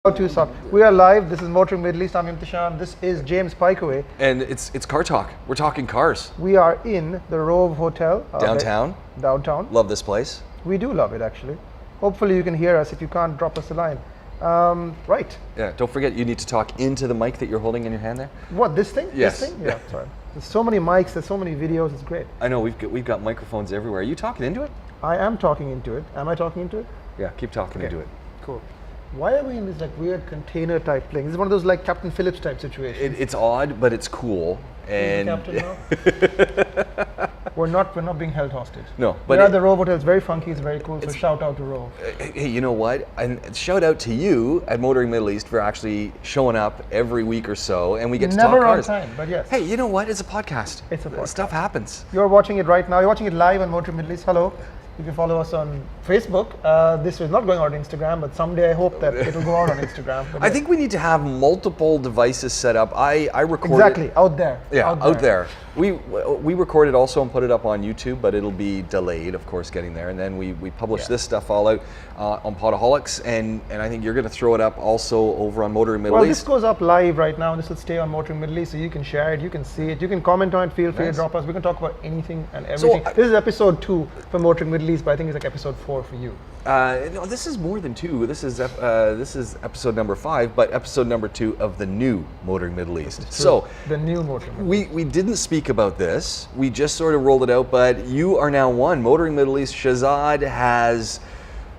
How to start. We are live. This is Motoring Middle East. I'm Imthishan. This is James Pikeway. And it's CarTalk. We're talking cars. We are in the Rove Hotel. Downtown. Downtown. Love this place. We do love it, actually. Hopefully you can hear us. If you can't, drop us a line. Right. Yeah, don't forget you need to talk into the mic that you're holding in your hand there. What, this thing? Yes. This thing? Yeah, sorry. There's so many mics, there's so many videos, it's great. I know, we've got microphones everywhere. Are you talking into it? I am talking into it. Am I talking into it? Yeah, keep talking into it. Cool. Why are we in this like weird container type thing? This is one of those like Captain Phillips type situations. It's odd, but it's cool. And Captain now? We're not being held hostage. No, but the Rove Hotel is very funky, it's very cool, so shout out to Rove. Hey, you know what? And shout out to you at Motoring Middle East for actually showing up every week or so, and we get to talk cars. Never on time, but yes. Hey, you know what? It's a podcast. It's a podcast. Stuff happens. You're watching it right now. You're watching it live on Motoring Middle East. Hello. You can follow us on Facebook. This is not going out on Instagram, but someday I hope that it'll go out on Instagram. I think we need to have multiple devices set up. I record exactly out there. Yeah, out there. We record it also and put it up on YouTube, but it'll be delayed, of course, getting there. And then we publish this stuff all out on Podaholiks, and I think you're going to throw it up also over on Motoring Middle East. Well, this goes up live right now, and this will stay on Motoring Middle East, so you can share it, you can see it, you can comment on it, feel free to drop us. We can talk about anything and everything. So, this is episode 2 for Motoring Middle East, but I think it's like episode 4 for you. No, this is more than 2. This is episode number 5, but episode number 2 of the new Motoring Middle East. So the new Motoring Middle East. We didn't speak about this. We just sort of rolled it out, but you are now one. Motoring Middle East. Shahzad has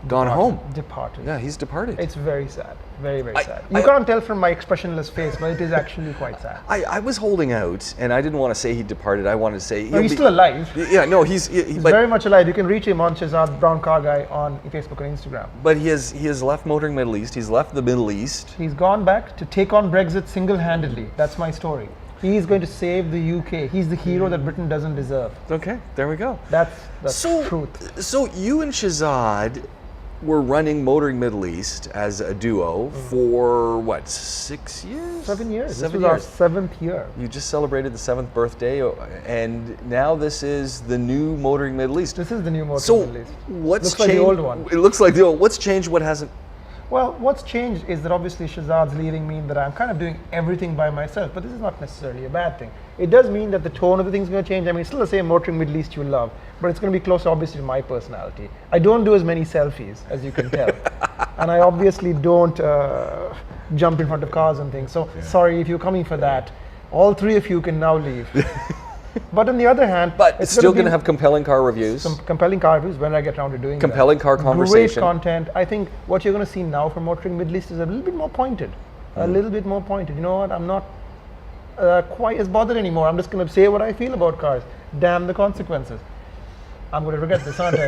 gone home. Departed. Yeah, he's departed. It's very sad. Very, very sad. You can't tell from my expressionless face, but it is actually quite sad. I was holding out, and I didn't want to say he departed. I wanted to say he's still alive. Yeah, no, he's very much alive. You can reach him on Shahzad Brown Car Guy on Facebook and Instagram. But he has left Motoring Middle East. He's left the Middle East. He's gone back to take on Brexit single-handedly. That's my story. He's going to save the UK. He's the hero that Britain doesn't deserve. Okay, there we go. That's the truth. So you and Shahzad were running Motoring Middle East as a duo for what, 6 years? 7 years. 7 this years. Was our 7th year. You just celebrated the 7th birthday, and now this is the new Motoring Middle East. This is the new Motoring Middle East. What's changed? Like the old one. It looks like the old. What's changed? What hasn't? Well, what's changed is that obviously Shahzad's leaving mean that I'm kind of doing everything by myself, but this is not necessarily a bad thing. It does mean that the tone of the thing's going to change. I mean, it's still the same Motoring Middle East you love, but it's going to be closer obviously to my personality. I don't do as many selfies, as you can tell. And I obviously don't jump in front of cars and things. So sorry if you're coming for that. All 3 of you can now leave. But on the other hand, it's still going to have compelling car reviews. Some compelling car reviews when I get around to doing compelling car conversation. Great content. I think what you're going to see now from Motoring Middle East is a little bit more pointed. A little bit more pointed. You know what? I'm not quite as bothered anymore. I'm just going to say what I feel about cars. Damn the consequences. I'm going to regret this, aren't I?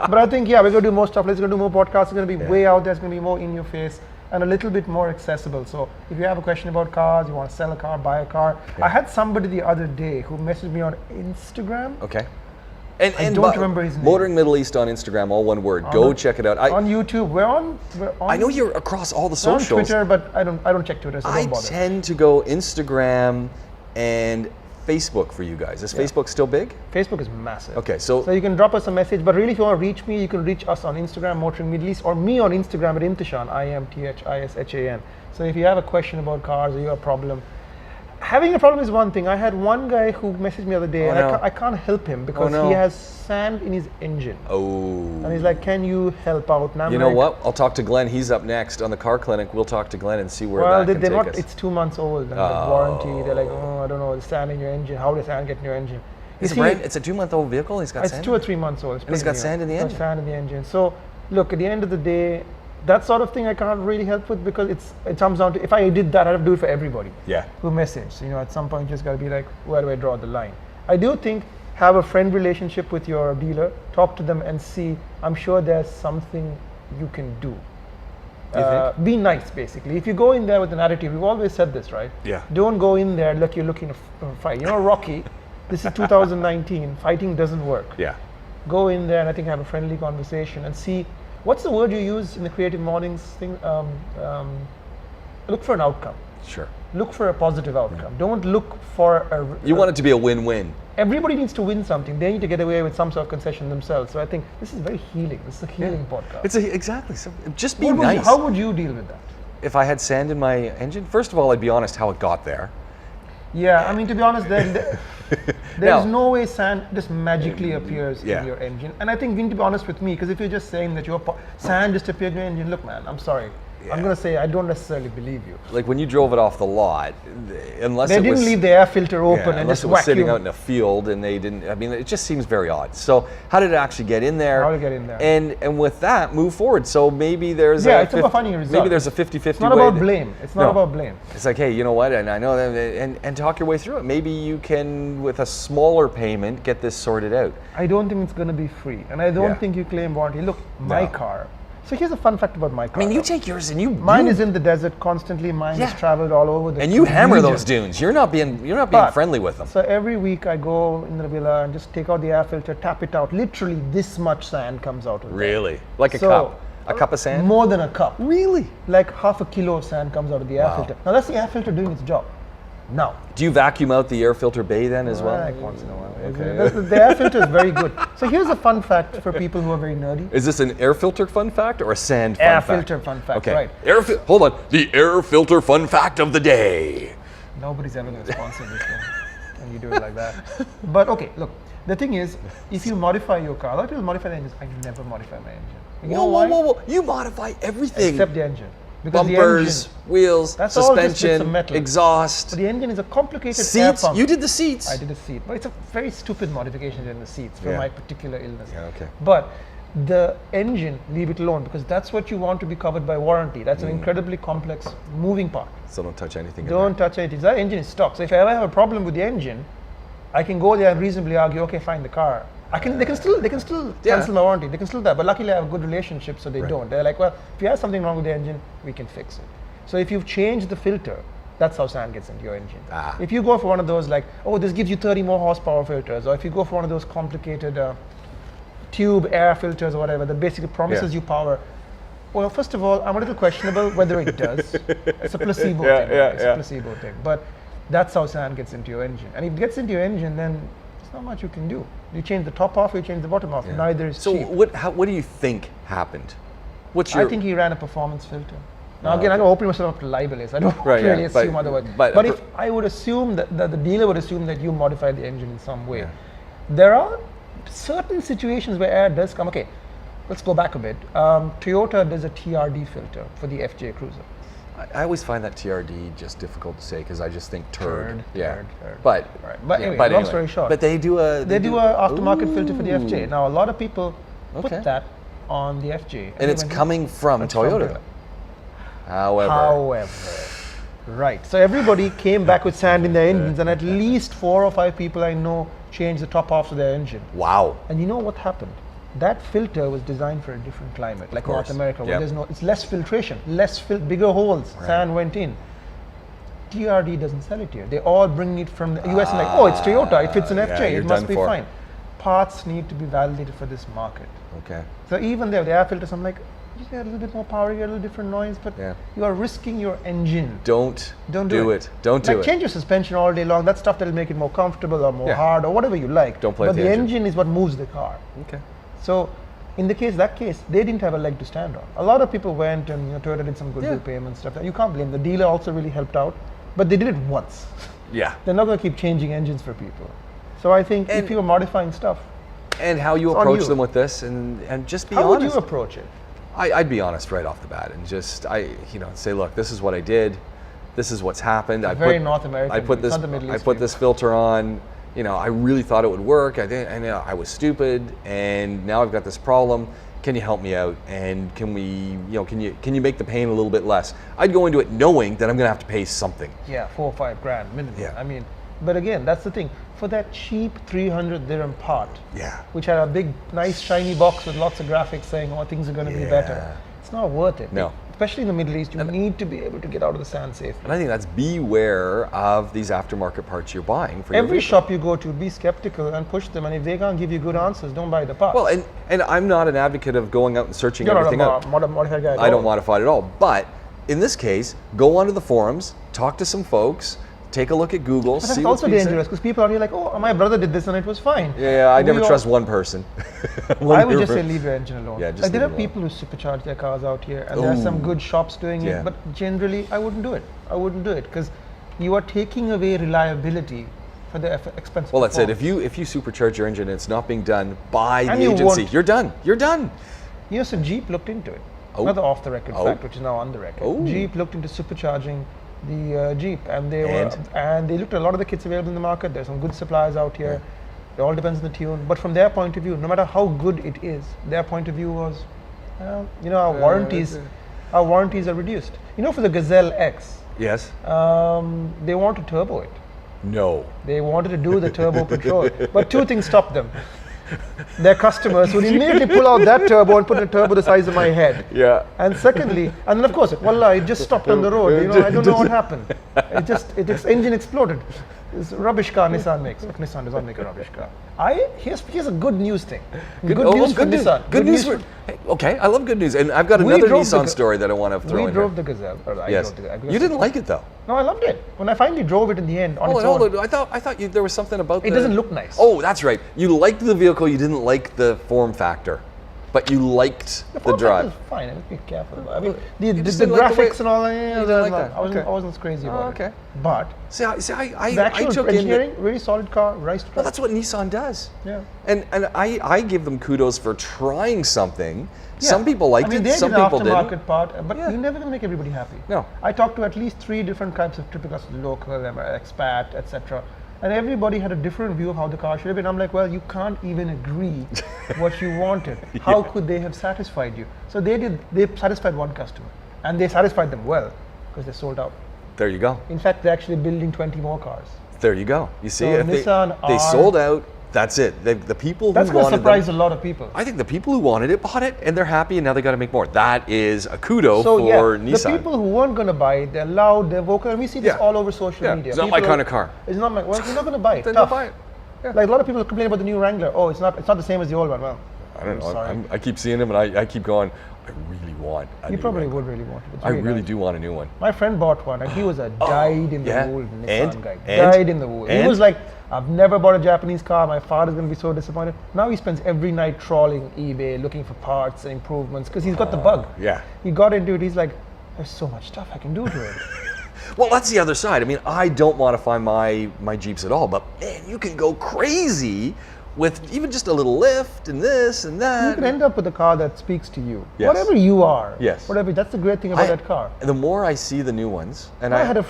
But I think, we're going to do more stuff. Let's go do more podcasts. It's going to be way out there. It's going to be more in your face and a little bit more accessible. So if you have a question about cars, you want to sell a car, buy a car. I had somebody the other day who messaged me on Instagram. Okay. And I don't remember his name. Motoring Middle East on Instagram, all one word. Go check it out. On YouTube. We're on. I know you're across all the socials. On Twitter, but I don't check Twitter, so don't bother. I tend to go Instagram and Facebook for you guys. Is Facebook still big? Facebook is massive. Okay, so you can drop us a message, but really if you want to reach me, you can reach us on Instagram, Motoring Middle East, or me on Instagram at Imthishan, IMTHISHAN. So if you have a question about cars or you have a problem, having a problem is one thing. I had one guy who messaged me the other day, and I can't help him because he has sand in his engine. Oh. And he's like, can you help out? And you know what? I'll talk to Glenn. He's up next on the car clinic. We'll talk to Glenn and see where that can take us. It's 2 months old and the warranty. They're like, I don't know, the sand in your engine. How does sand get in your engine? It's a 2-month-old vehicle. He's got sand. It's 2 or 3 months old. He's got sand in the engine. It's got sand in the engine. So look, at the end of the day, that sort of thing I can't really help with because it comes down to, if I did that, I'd have to do it for everybody who messaged. At some point you just got to be like, where do I draw the line? I do think have a friend relationship with your dealer, talk to them and see, I'm sure there's something you can do. Be nice, basically. If you go in there with an attitude, we've always said this, right? Yeah. Don't go in there like you're looking to fight. Rocky, this is 2019, fighting doesn't work. Yeah. Go in there and I think have a friendly conversation and see, what's the word you use in the Creative Mornings thing? Look for an outcome. Sure. look for a positive outcome. Don't look for You want it to be a win-win. Everybody needs to win something. They need to get away with some sort of concession themselves. So I think this is very healing. This is a healing podcast. Exactly. So just be nice. How would you deal with that? If I had sand in my engine, first of all, I'd be honest how it got there. Yeah, I mean, to be honest, there's no way sand just magically appears in your engine. And I think you need to be honest with me, because if you're just saying that sand just appeared in your engine, look, man, I'm sorry. I'm going to say I don't necessarily believe you. Like when you drove it off the lot, unless they didn't leave the air filter open and unless just it was vacuum. sitting out in a field and they didn't, I mean, it just seems very odd. So how did it actually get in there? How did it get in there? And with that, move forward. So maybe there's it's about finding a result. Maybe there's a 50-50 It's not about blame. It's not about blame. It's like, hey, you know what? And I know that, and talk your way through it. Maybe you can, with a smaller payment, get this sorted out. I don't think it's going to be free, and I don't think you claim warranty. Look, my car. So here's a fun fact about my car. I mean, you take yours and mine is in the desert constantly. Mine has traveled all over the and you hammer those dunes. You're not being friendly with them. So every week I go in the villa and just take out the air filter, tap it out. Literally this much sand comes out of it. Really? Like a cup? A cup of sand? More than a cup. Really? Like half a kilo of sand comes out of the air filter. Now that's the air filter doing its job. Now. Do you vacuum out the air filter bay then as well? Like once in a while. Okay. The air filter is very good. So here's a fun fact for people who are very nerdy. Is this an air filter fun fact or a sand fun fact? Air filter fun fact, okay. right. Hold on. The air filter fun fact of the day. Nobody's ever going to sponsor this one when you do it like that. But okay, look. The thing is, if you modify your car, a lot of people modify the engines. I never modify my engine. You know why? Whoa. You modify everything. Except the engine. Because bumpers, wheels, that's all just bits suspension, of metal. Exhaust. But the engine is a complicated air seats. pump. You did the seats. I did the seat, but it's a very stupid modification in the seats for my particular illness. Yeah, okay. But the engine, leave it alone, because that's what you want to be covered by warranty. That's an incredibly complex moving part. So don't touch anything. Don't touch it. That engine is stock. So if I ever have a problem with the engine, I can go there and reasonably argue, okay, fine, the car. They can still cancel my warranty. They can still that. But luckily I have a good relationship, so they don't. They're like, well, if you have something wrong with the engine, we can fix it. So if you've changed the filter, that's how sand gets into your engine. If you go for one of those like, oh, this gives you 30 more horsepower filters, or if you go for one of those complicated tube air filters or whatever that basically promises you power, well, first of all, I'm a little questionable whether it does. It's a placebo thing. It's a placebo thing. But that's how sand gets into your engine. And if it gets into your engine, then there's not much you can do. You change the top off, you change the bottom off. Neither is cheap. So what do you think happened? I think he ran a performance filter. Now again, I'm opening myself up to libelous. I don't really assume otherwise. But if I would assume that the dealer would assume that you modified the engine in some way. There are certain situations where air does come. Okay, let's go back a bit. Toyota does a TRD filter for the FJ Cruiser. I always find that TRD just difficult to say because I just think turd. Turd. But anyway, long story short. But they do a aftermarket filter for the FJ. Now a lot of people put that on the FJ, and it's coming from Toyota. However, right. So everybody came back with sand in their engines, and at least 4 or 5 people I know changed the top off of their engine. Wow. And you know what happened? That filter was designed for a different climate, like North America, where it's less filtration, bigger holes. Sand went in. TRD doesn't sell it here. They all bring it from the US and like, oh, it's Toyota. It fits an FJ. It must be fine. Parts need to be validated for this market. Okay. So even there, the air filters, I'm like, you get a little bit more power, you get a little different noise, but you are risking your engine. Don't do it. Don't do it. Change your suspension all day long. That's stuff that'll make it more comfortable or more hard or whatever you like. Don't play with the engine. But the engine is what moves the car. Okay. So in that case, they didn't have a leg to stand on. A lot of people went and Toyota did some goodwill payments stuff. You can't blame. The dealer also really helped out, but they did it once. Yeah. They're not going to keep changing engines for people. So I think if you are modifying stuff, and how you approach them with this, and just be honest. How would you approach it? I'd be honest right off the bat and just say, look, this is what I did. This is what's happened. North American. I put this filter on. I really thought it would work. I was stupid, and now I've got this problem. Can you help me out? And can we, can you make the pain a little bit less? I'd go into it knowing that I'm going to have to pay something. Yeah, 4 or 5 grand minimum. Yeah. I mean, but again, that's the thing. For that cheap 300 dirham part, which had a big, nice, shiny box with lots of graphics saying, oh, things are going to be better. It's not worth it. No. Especially in the Middle East, you need to be able to get out of the sand safely. And I think that's beware of these aftermarket parts you're buying for every shop you go to, be skeptical and push them. And if they can't give you good answers, don't buy the part. Well, and I'm not an advocate of going out and searching everything out. Modified guy. I don't modify it at all. But in this case, go onto the forums, talk to some folks, take a look at Google, But see that's what's also being said. dangerous because people are really like, oh, my brother did this and it was fine. Yeah, I never We trust one person. I would just say leave your engine alone. Yeah, just like there are leave it people who supercharge their cars out here, and there are some good shops doing Yeah. it. But generally, I wouldn't do it. I wouldn't do it because you are taking away reliability for the expense. Well, that's it. If you supercharge your engine and it's not being done by And the you agency, won't- you're done. You're done. You know, so Jeep looked into it. Oh. Not the off-the-record Oh. fact, which is now on the record. Oh. Jeep looked into supercharging the Jeep, and they looked at a lot of the kits available in the market. There's some good suppliers out here. It all depends on the tune. But from their point of view, no matter how good it is, their point of view was, you know, our warranties are reduced. You know, for the Gazelle X, Yes. they want to turbo it. No. They wanted to do the turbo patrol, but two things stopped them. Their customers would immediately pull out that turbo and put a turbo the size of my head. Yeah. And secondly, and then of course, wallah, it just stopped on the road. You know, I don't know what happened. Its engine exploded. It's a rubbish car Nissan makes. Look, Nissan does not make a rubbish car. Here's a good news thing. Good news for Nissan. Good news for. Hey, okay, I love good news, and I've got We another drove Nissan the- story that I want to throw in We here. drove the Gazelle. Or I Yes. drove the You didn't like it though. No, I loved it. When I finally drove it in the end on its Hold own. on. I thought there was something about It doesn't look nice. Oh, that's right. You liked the vehicle. You didn't like the form factor, but you liked the form drive. factor is fine. Let's be careful. I mean, the You just graphics didn't like the way- and all that. You didn't like that. I Okay. wasn't crazy about okay. it. But See, I the actual took in. engineering, really solid car, rise to Well, that's what Nissan does. Yeah. And I give them kudos for trying something. Yeah. Some people liked I mean, it. they Some did an people aftermarket didn't. part, but Yeah. you're never going to make everybody happy. No. I talked to at least 3 different types of typical local, expat, etc. And everybody had a different view of how the car should have been. I'm like, well, you can't even agree what you wanted. How could they have satisfied you? So they satisfied one customer, and they satisfied them well because they sold out. There you go. In fact, they're actually building 20 more cars. There you go. You see, So if Nissan they are- sold out. That's it. The people That's who going to wanted surprise them, a lot of people. I think the people who wanted it bought it, and they're happy, and now they got to make more. That is a kudo So for yeah, Nissan. the people who weren't going to buy it, they're loud, they're vocal, and we see this Yeah. all over social Yeah, media. it's not my People kind are- of car. It's not my. Well, you're not going to buy it. Then Tough. don't buy it. Yeah. Like a lot of people complain about the new Wrangler. Oh, it's not the same as the old one. Well, I don't know. Sorry. I keep seeing them, and I keep going. I really want. You probably would really want it. It's I really nice. do want a new one. My friend bought one, and he was a dyed-in-the-wool Nissan And? guy. And? Dyed-in-the-wool. He And? was like, I've never bought a Japanese car. My father's going to be so disappointed. Now he spends every night trawling eBay, looking for parts and improvements, because he's got the bug. Yeah. He got into it. He's like, there's so much stuff I can do to it. Well, that's the other side. I mean, I don't modify my Jeeps at all, but man, you can go crazy with even just a little lift and this and that. You can end up with a car that speaks to you. Yes. Whatever you are. Yes. Whatever. That's the great thing about that car. The more I see the new ones, and My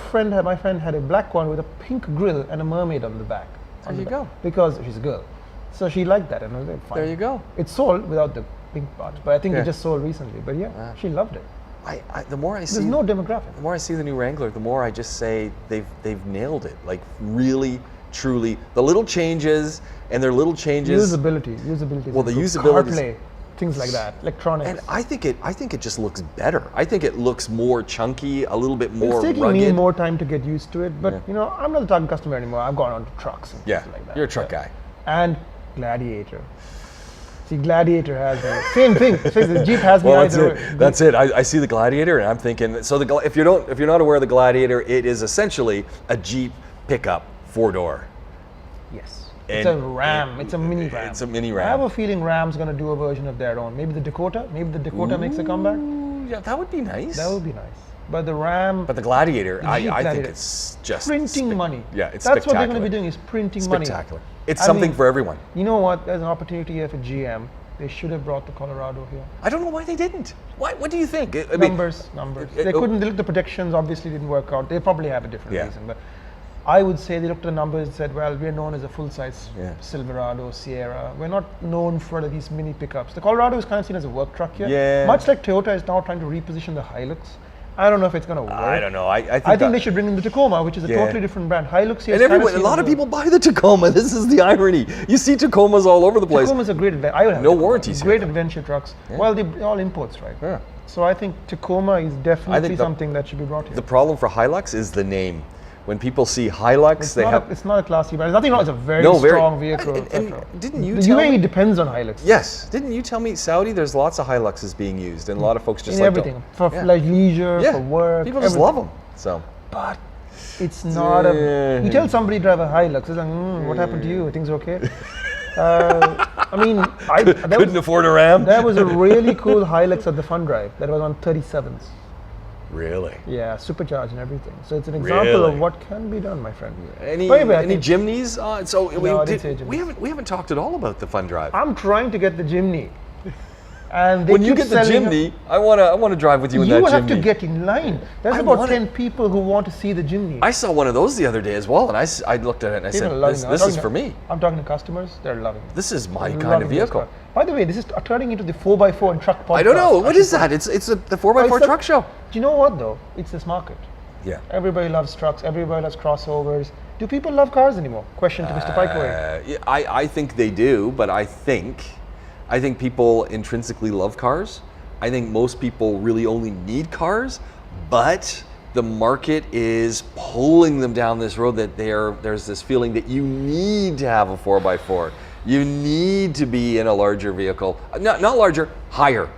friend had a black one with a pink grille and a mermaid on the back. There you go. Because she's a girl. So she liked that, and I was like, fine. There you go. It sold without the pink part, but I think Yeah. it just sold recently. But yeah, she loved it. the more I see, There's no demographic. the more I see the new Wrangler, the more I just say they've nailed it. Like really, truly, the little changes and their little changes. Usability. Is Well, the improved. usability is- CarPlay, things like that, electronics. And I think it just looks better. I think it looks more chunky, a little bit more it's taking rugged. me more time to get used to it, but Yeah. you know, I'm not the target customer anymore. I've gone on to trucks and Yeah, things like that. you're a truck guy. And Gladiator. See, Gladiator has me. Same thing. The Jeep has me Well, that's either it. way. That's it. I see the Gladiator, and I'm thinking. So if you're not aware of the Gladiator, it is essentially a Jeep pickup 4-door. Yes. It's a And Ram. It's a mini Ram. It's a mini I have Ram. a feeling Ram's going to do a version of their own. Maybe the Dakota. Maybe the Dakota makes a comeback. Ooh, yeah, that would be nice. That would be nice. But the Ram, But the Gladiator, The I Jeep think Gladiator. it's just printing money. Yeah, it's That's what they're going spectacular. to be doing is printing money. Spectacular. It's I something mean, for everyone. You know what? There's an opportunity here for GM. They should have brought the Colorado here. I don't know why they didn't. What do you think? I mean, Numbers. it- They couldn't. They looked at the predictions. Obviously, didn't work out. They probably have a different Yeah. reason, but I would say they looked at the numbers and said, "Well, we're known as a full-size Yeah. Silverado, Sierra. We're not known for these mini pickups." The Colorado is kind of seen as a work truck here. Yeah. Much like Toyota is now trying to reposition the Hilux. I don't know if it's going to work. I don't know. I think, I think they should bring in the Tacoma, which is a Yeah. totally different brand. Hilux here And is kind everyone, a seen lot as of people buy the Tacoma. This is the irony. You see Tacomas all over the place. Tacoma's a great adventure. I would have No a Tacoma. warranties here, Great though. adventure trucks. Well, they're all imports, right? Yeah. So I think Tacoma is definitely the- something that should be brought here. The problem for Hilux is the name. When people see Hilux, It's they not have. it's not a classy brand. There's nothing wrong. It's a very No, very- strong vehicle. and etc. didn't you the tell UAE me- depends on Hilux. Yes, didn't you tell me Saudi? There's lots of Hiluxes being used, and a lot of folks just in like everything to- for Yeah. like leisure, Yeah, for work. people just everything. love them. So But It's not a. You tell somebody drive a Hilux, it's like, what happened to you? Things okay? I mean, couldn't afford a Ram. There was a really cool Hilux at the Fun Drive that was on 37s. Really? Yeah, supercharged and everything. So it's an example of what can be done, my friend. Any Jimneys? We haven't talked at all about the Fun Drive. I'm trying to get the Jimny. And when you get the Jimny, I want to drive with you in that Jimny. You have to get in line. There's about 10 people who want to see the Jimny. I saw one of those the other day as well, and I looked at it and I said, this is for me. I'm talking to customers, they're loving it. This is my kind of vehicle. By the way, this is turning into the 4x4 and truck podcast. I don't know. What is that? It's the 4x4 truck show. Do you know what though? It's this market. Yeah. Everybody loves trucks. Everybody loves crossovers. Do people love cars anymore? Question to Mr. Pikeaway. Yeah, I think they do, but I think people intrinsically love cars. I think most people really only need cars, but the market is pulling them down this road that there's this feeling that you need to have a 4x4. You need to be in a larger vehicle. Not larger, higher.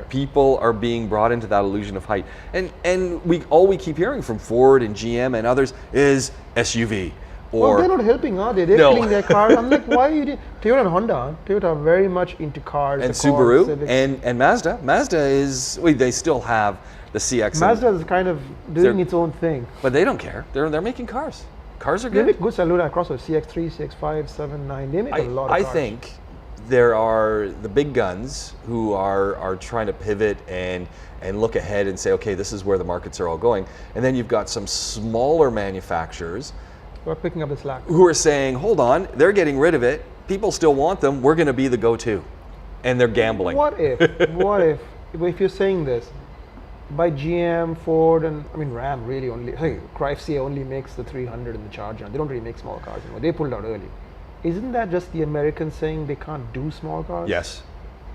People are being brought into that illusion of height. And we keep hearing from Ford and GM and others is SUV. Well, they're not helping, are they? They're killing their cars. I'm like, why are you doing? Toyota and Honda, Toyota are very much into cars. And Subaru and Mazda. Mazda is, they still have the CX. Mazda is kind of doing its own thing. But they don't care. They're making cars. Cars are good. They make good Saluda crossovers, CX-3, CX-5, 7, 9. They make a lot of cars. I think there are the big guns who are trying to pivot and look ahead and say, okay, this is where the markets are all going. And then you've got some smaller manufacturers who are picking up the slack. Who are saying, hold on, they're getting rid of it. People still want them. We're going to be the go-to. And they're gambling. What if you're saying this, by GM, Ford, and Ram really only, Chrysler only makes the 300 and the Charger. They don't really make small cars anymore. They pulled out early. Isn't that just the Americans saying they can't do small cars? Yes.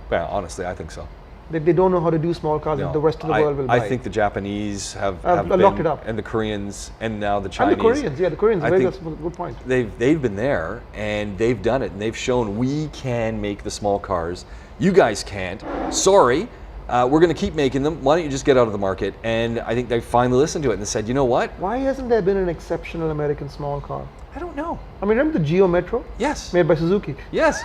Well, honestly, I think so. They don't know how to do small cars, and the rest of the world will buy. I think the Japanese have locked it up, and the Koreans, and now the Chinese. And the Koreans. That's a good point. They've been there and they've done it, and they've shown we can make the small cars. You guys can't. Sorry, we're going to keep making them. Why don't you just get out of the market? And I think they finally listened to it and said, you know what? Why hasn't there been an exceptional American small car? I don't know. Remember the Geo Metro? Yes. Made by Suzuki. Yes.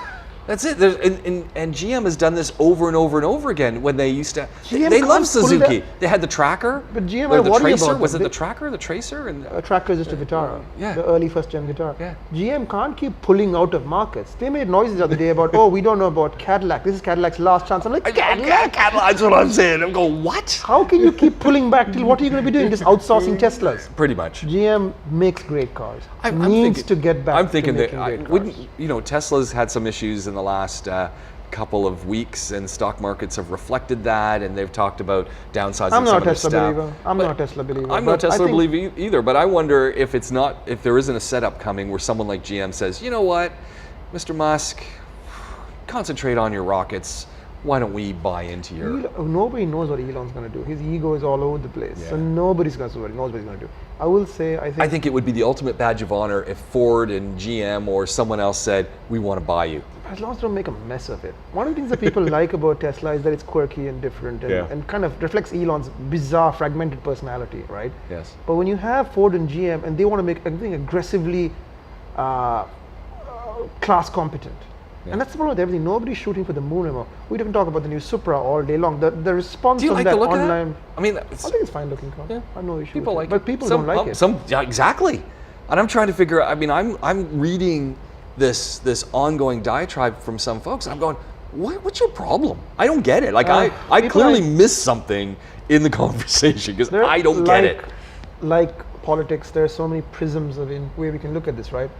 That's it. And GM has done this over and over and over again. When they used to, they love Suzuki. They had the Tracker. But GM, the Tracer. Was it the Tracker, the Tracer, and a Tracker is just a Vitara. Yeah. The early first-gen Vitara. Yeah. GM can't keep pulling out of markets. They made noises the other day about, we don't know about Cadillac. This is Cadillac's last chance. I'm like, Cadillac. That's what I'm saying. I'm going, what? How can you keep pulling back till? What are you going to be doing? Just outsourcing Teslas? Pretty much. GM makes great cars. Needs to get back. I'm thinking that Tesla's had some issues in the last couple of weeks, and stock markets have reflected that, and they've talked about downsizing some of their staff. I'm not a Tesla believer. I'm not a Tesla believer either, but I wonder if there isn't a setup coming where someone like GM says, you know what, Mr. Musk, concentrate on your rockets. Why don't we buy into your... Nobody knows what Elon's going to do. His ego is all over the place. Yeah. So nobody's going to know what he's going to do. I will say, I think it would be the ultimate badge of honor if Ford and GM or someone else said, we want to buy you. As long as they don't make a mess of it. One of the things that people like about Tesla is that it's quirky and different and kind of reflects Elon's bizarre, fragmented personality, right? Yes. But when you have Ford and GM and they want to make everything aggressively class competent, and that's the problem with everything. Nobody's shooting for the moon anymore. We can talk about the new Supra all day long. The response from that online... I mean, I think it's fine looking car. Yeah. I have no issue people like it. But people don't like it. Yeah, exactly. And I'm trying to figure out, I'm reading this ongoing diatribe from some folks. I'm going, what's your problem? I don't get it. I clearly missed something in the conversation because I don't get it. Like politics, there are so many prisms of where we can look at this, right?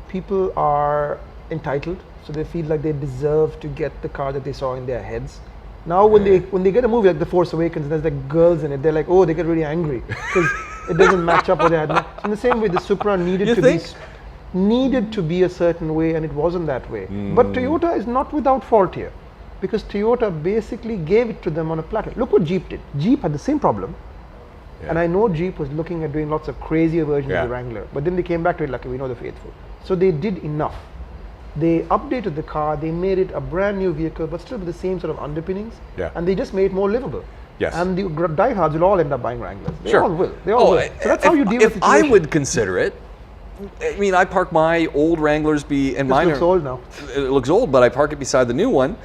People are entitled, so they feel like they deserve to get the car that they saw in their heads. Now when they get a movie like The Force Awakens and there's like girls in it, they're like, they get really angry because it doesn't match up what they had. In the same way, the Supra needed to be a certain way, and it wasn't that way. But Toyota is not without fault here, because Toyota basically gave it to them on a platter. Look what Jeep did. Jeep had the same problem. Yeah. And I know Jeep was looking at doing lots of crazier versions of the Wrangler, but then they came back to it like, we know the faithful. So they did enough. They updated the car, they made it a brand new vehicle, but still with the same sort of underpinnings, and they just made it more livable. Yes. And the diehards will all end up buying Wranglers. They Sure. all will. They all will. So that's how you deal with If the I situation. would consider it, I mean, I park my old Wranglers and This mine looks old now. It looks old, but I park it beside the new one.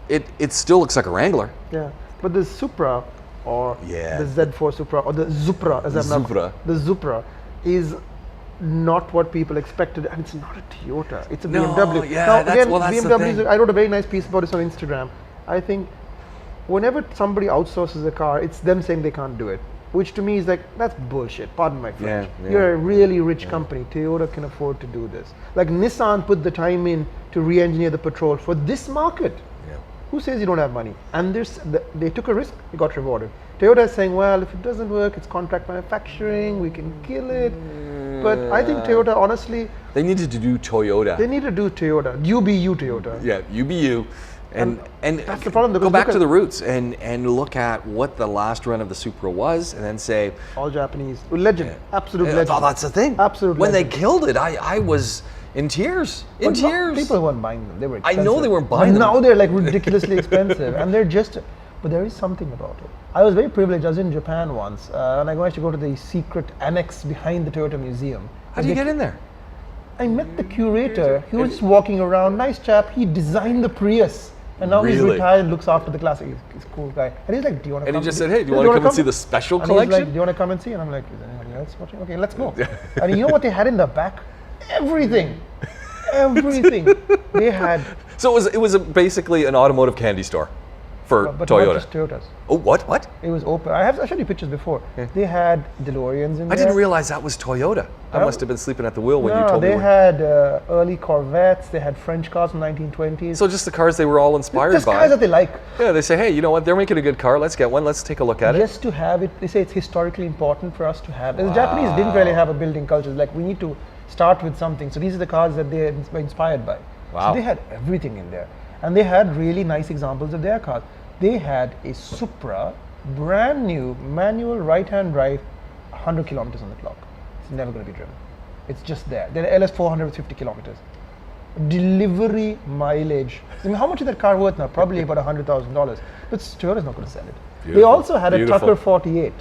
It still looks like a Wrangler. Yeah. But the Supra or Yeah. the Z4 Supra or the Zupra, as I'm not, Zupra. the Zupra is not what people expected, and it's not a Toyota. It's a No, BMW. yeah, now that's- again, well, that's the BMW. thing. I wrote a very nice piece about this on Instagram. I think whenever somebody outsources a car, it's them saying they can't do it, which to me is like, that's bullshit. Pardon my French. Yeah, yeah. You're a really rich company. Toyota can afford to do this. Like Nissan put the time in to re-engineer the Patrol for this market. Yeah. Who says you don't have money? And they took a risk, they got rewarded. Toyota is saying, well, if it doesn't work, it's contract manufacturing, we can kill it. But I think Toyota, honestly, They needed to do Toyota. they need to do Toyota. You be you, Toyota. Yeah, you be you. And that's the problem, go because back look to at- the roots and look at what the last run of the Supra was, and then say, All Japanese. Legend. Absolute legend. oh, that's the thing. Absolute When legend. they killed it, I was in tears. In But no, tears. people weren't buying them. They were I expensive. know they weren't But buying them. now they're like ridiculously expensive. And they're just, but there is something about it. I was very privileged. I was in Japan once, and I managed to go to the secret annex behind the Toyota Museum. How do you get in there? I met the curator. He was just walking around. Nice chap. He designed the Prius. And now he's Really? retired and looks after the classic. He's a cool guy. And he's like, do you want to And come? he just to- said, hey, do you Yeah, want to come wanna and see the special And he's like, collection? do you want to come and see? And I'm like, is anybody else watching? Okay, let's go. And you know what they had in the back? Everything. Everything. They had, So it was basically an automotive candy store for but Toyota. not just Toyotas. Oh, what? It was open. I showed you pictures before. They had DeLoreans in I there. didn't realize that was Toyota. I Oh. must have been sleeping at the wheel when you No, told me. they had early Corvettes. They had French cars from 1920s. So just the cars they were all inspired just by. cars that they like. Yeah, they say, hey, you know what? They're making a good car. Let's get one. Let's take a look at it. Just to have it, they say it's historically important for us to have. And the Japanese didn't really have a building culture. Like, we need to start with something. So these are the cars that they were inspired by. Wow. So they had everything in there. And they had really nice examples of their cars. They had a Supra, brand new, manual, right-hand drive, 100 kilometers on the clock. It's never going to be driven. It's just there. They're LS 450 kilometers. Delivery mileage. I mean, how much is that car worth now? Probably about $100,000. But Toyota's not going to sell it. They Beautiful. also had a Beautiful. Tucker 48,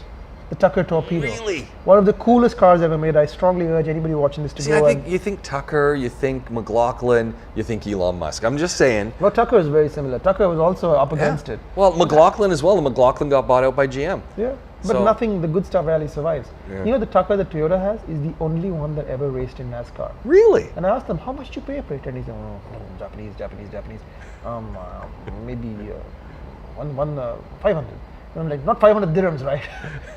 the Tucker Torpedo. Really? One of the coolest cars ever made. I strongly urge anybody watching this to See, go I and. think you think Tucker, you think McLaughlin, you think Elon Musk. I'm just saying. Well, Tucker is very similar. Tucker was also up against it. Well, McLaughlin as well. And McLaughlin got bought out by GM. Yeah. But So- nothing, the good stuff rarely survives. Yeah. You know, the Tucker that Toyota has is the only one that ever raced in NASCAR. Really? And I asked them, how much do you pay for it? And he said, Japanese. Maybe 500. And I'm like, not 500 dirhams, right?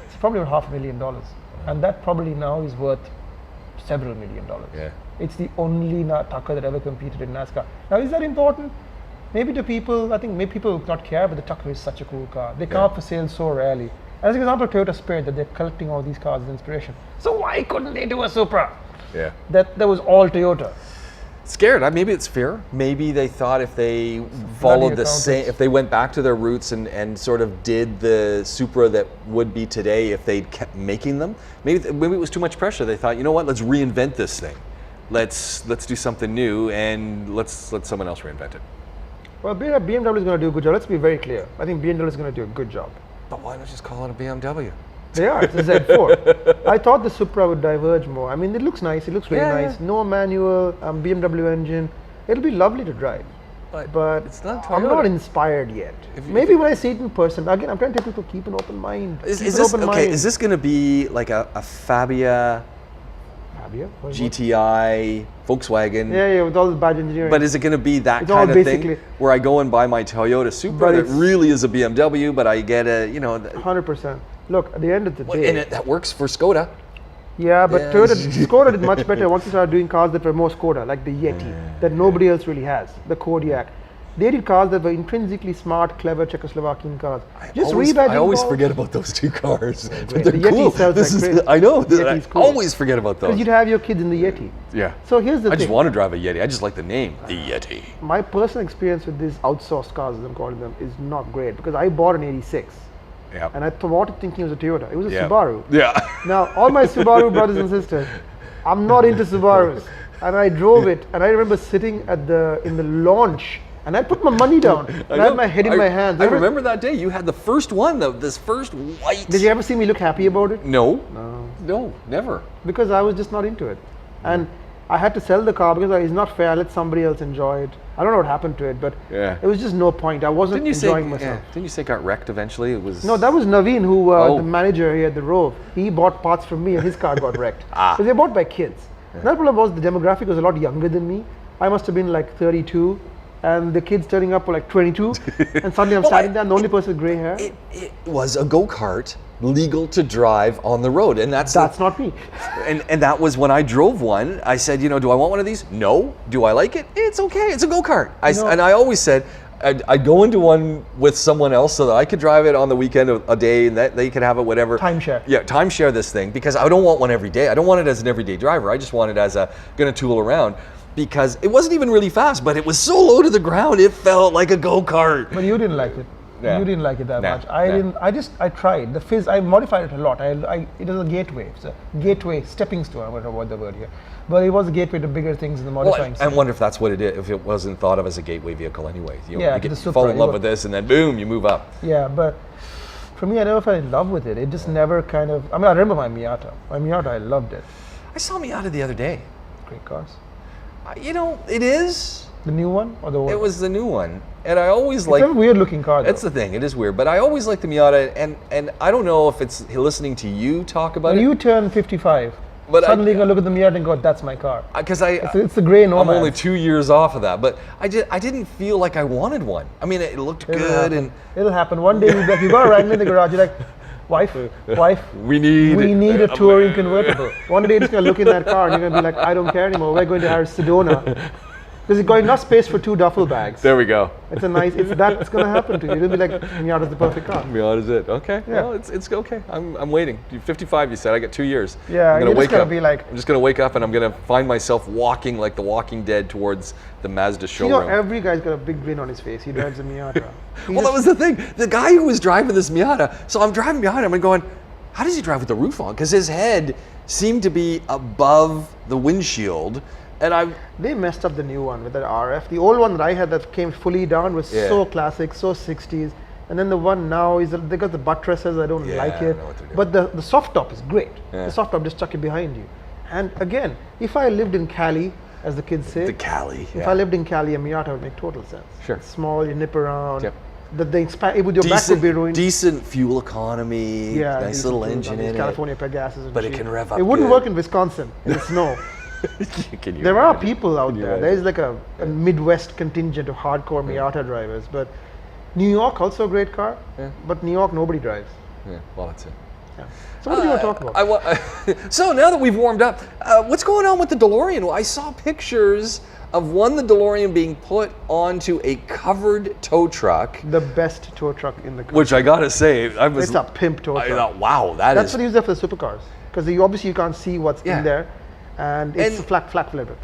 It's probably about $500,000. And that probably now is worth several $1 million. Yeah. It's the only Tucker that ever competed in NASCAR. Now, is that important? Maybe to people, I think maybe people will not care, but the Tucker is such a cool car. They come up for sale so rarely. As an example, Toyota Spirit, that they're collecting all these cars as inspiration. So why couldn't they do a Supra? Yeah. That was all Toyota. Scared. Maybe it's fear. Maybe they thought if they followed the same, accountants. if they went back to their roots and sort of did the Supra that would be today, if they'd kept making them, maybe it was too much pressure. They thought, you know what, let's reinvent this thing. Let's do something new and let's let someone else reinvent it. Well, BMW is going to do a good job. Let's be very clear. I think BMW is going to do a good job. But why not just call it a BMW? They are. It's a Z4. I thought the Supra would diverge more. I mean, it looks nice. It looks really Yeah, nice. No manual, BMW engine. It'll be lovely to drive. But it's not I'm Toyota. not inspired yet. If Maybe when I see it in person. Again, I'm trying to tell people to keep an open mind. Is Keep an this open okay? mind. Is this going to be like a Fabia, Fabia? What? GTI, Volkswagen? Yeah, with all the badge engineering. But is it going to be that It's all kind of thing basically- where I go and buy my Toyota Supra But that it's- really is a BMW, but I get a, you know, 100%. Look, at the end of the day. and that works for Skoda. Yeah, but Yeah. Skoda did much better once they started doing cars that were more Skoda, like the Yeti, that nobody else really has, the Kodiaq. They did cars that were intrinsically smart, clever Czechoslovakian cars. Just rebadging I always balls. forget about those two cars. But great. they're The Yeti cool. sells This like is, crazy. I know. The I Yeti's cool. always forget about Because those. you'd have your kids in the Yeti. Yeah. So here's the I thing. just want to drive a Yeti. I just like the name, the Yeti. My personal experience with these outsourced cars, as I'm calling them, is not great because I bought an 86 Yeah. and I bought it thinking it was a Toyota. It was a Yeah. Subaru. Yeah. Now, all my Subaru brothers and sisters, I'm not into Subarus. And I drove it, and I remember sitting in the launch And I put my money down. And I had my head in my hands. I remember that day. You had the first one, this first white. Did you ever see me look happy about it? No. No, never. Because I was just not into it. And I had to sell the car because it's not fair. I let somebody else enjoy it. I don't know what happened to it, but it was just no point. I wasn't enjoying myself. Didn't you say it got wrecked eventually? It was. No, that was Naveen, who the manager here at the Rove. He bought parts from me, and his car got wrecked. Because they were bought by kids. Another problem was the demographic was a lot younger than me. I must have been like 32, and the kids turning up were like 22. And suddenly I'm standing there, and the only person with grey hair. It was a go-kart, legal to drive on the road, and that's not me. And that was when I drove one. I said, do I want one of these? No. Do I like it? It's okay. It's a go-kart. And I always said I'd go into one with someone else so that I could drive it on the weekend a day, and that they could have it whatever. Timeshare. Yeah, timeshare this thing, because I don't want one every day. I don't want it as an everyday driver. I just want it as gonna tool around. Because it wasn't even really fast, but it was so low to the ground, it felt like a go-kart. But you didn't like it. Yeah. You didn't like it that much. I tried. The fizz, I modified it a lot. It was a gateway. It's a gateway stepping stone, I don't know what the word here. But it was a gateway to bigger things in the modifying I wonder if that's what it is, if it wasn't thought of as a gateway vehicle anyway. You Supra, fall in love with this, and then boom, you move up. Yeah, but for me, I never fell in love with it. It just never kind of, I remember my Miata. My Miata, I loved it. I saw Miata the other day. Great cars. It is. The new one or the old? It was the new one, and I always like. It's a weird looking car, though. That's the thing. It is weird, but I always like the Miata, and I don't know if it's listening to you talk about when it. You turn 55, but suddenly you're gonna look at the Miata and go, "That's my car." Because it's the grey Nomad. I'm only 2 years off of that, but I didn't feel like I wanted one. I mean, it looked good, and it'll happen one day. You got a Wrangler in the garage. You're like, wife, we need a touring convertible. One day you're just gonna look in that car and you're gonna be like, I don't care anymore. We're going to hire Sedona. There's got enough space for 2 duffel bags. There we go. It's that's going to happen to you. It'll be like, Miata's the perfect car. Miata's it. Okay. Yeah. Well, it's okay. I'm waiting. You're 55, you said. I got 2 years. Yeah. I'm just gonna be like. I'm just gonna wake up and I'm gonna find myself walking like the Walking Dead towards the Mazda showroom. Every guy's got a big grin on his face. He drives a Miata. That was the thing. The guy who was driving this Miata. So I'm driving behind him and going, how does he drive with the roof on? Because his head seemed to be above the windshield. And they messed up the new one with that RF. The old one that I had that came fully down was so classic, so 60s. And then the one now they got the buttresses. I don't like it. But the soft top is great. Yeah. The soft top, just chuck it behind you. And again, if I lived in Cali, as the kids say, if I lived in Cali, a Miata would make total sense. Sure. It's small, you nip around. Yep. Your back would be ruined. Decent fuel economy. Yeah, nice little engine in California Pegasus. But it can rev up. It wouldn't work in Wisconsin in the snow. There are people out there. There is like a Midwest contingent of hardcore Miata drivers. But New York, also a great car. Yeah. But New York, nobody drives. Yeah, well, that's it. Yeah. So what do you want to talk about? So now that we've warmed up, what's going on with the DeLorean? Well, I saw pictures of the DeLorean being put onto a covered tow truck. The best tow truck in the country. Which I gotta say, it's a pimp tow truck. I thought, wow, that's what they use there for the supercars. Because you can't see what's in there. And it's flat.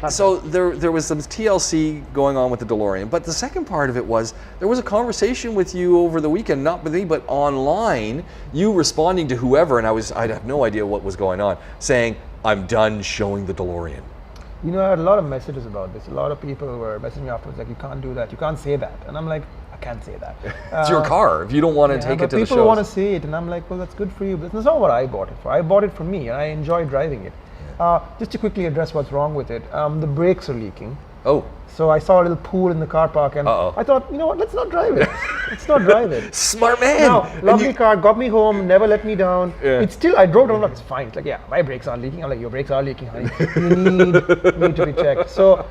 So there was some TLC going on with the DeLorean, but the second part of it was there was a conversation with you over the weekend, not with me, but online, you responding to whoever, and I have no idea what was going on, saying, I'm done showing the DeLorean. I had a lot of messages about this. A lot of people were messaging me afterwards, like, you can't do that, you can't say that. And I'm like, I can't say that. It's your car. If you don't want to take it to the shows. People want to see it, and I'm like, well, that's good for you. But that's not what I bought it for. I bought it for me, and I enjoy driving it. Just to quickly address what's wrong with it, the brakes are leaking. Oh. So I saw a little pool in the car park, and I thought, you know what, let's not drive it. Let's not drive it. Smart man. Now, lovely car, got me home, never let me down. Yeah. It's still, I drove down, it's fine. It's like, yeah, my brakes are leaking. I'm like, your brakes are leaking, honey. You need to be checked. So